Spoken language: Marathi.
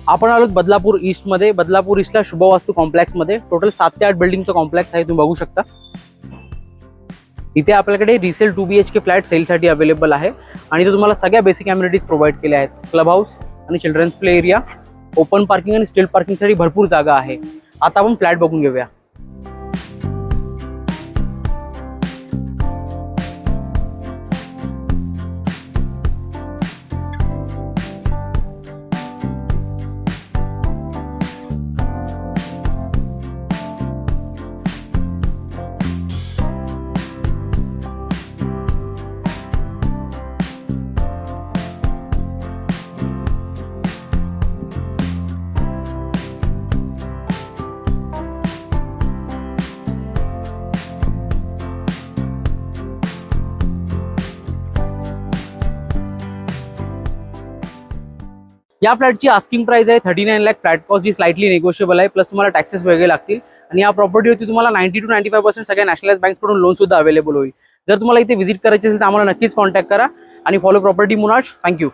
आपण आलो बदलापूर ईस्टमध्ये. बदलापूर ईस्टला शुभवास्तू कॉम्प्लेक्समध्ये टोटल 7 ते 8 बिल्डिंगचं कॉम्प्लेक्स आहे, तुम्ही बघू शकता. इथे आपल्याकडे रिसेल 2 BHK फ्लॅट सेलसाठी अवेलेबल आहे आणि इथे तुम्हाला सगळ्या बेसिक अम्युनिटीज प्रोव्हाइड केल्या आहेत. क्लब हाऊस आणि children's play area, open parking आणि स्ट्रीट पार्किंगसाठी भरपूर जागा आहे. आता आपण फ्लॅट बघून घेऊया. या फ्लॅटची आस्किंग प्राइस आहे 39 लाख फ्लॅट कॉस्ट, जी स्लाइटली निगोशिएबल आहे. प्लस तुम्हाला टॅक्सेस वेगळे लागतील आणि या प्रॉपर्टीवरती तुम्हाला 90 to 95% सगळ्या नॅशनलाइज बँक्सकडून लोन सुद्धा अवेलेबल होईल. जर तुम्हाला इथे व्हिजिट करायची असेल तर आम्हाला नक्कीच कॉन्टॅक्ट करा आणि फॉलो प्रॉपर्टी मुनाज. थँक्यू.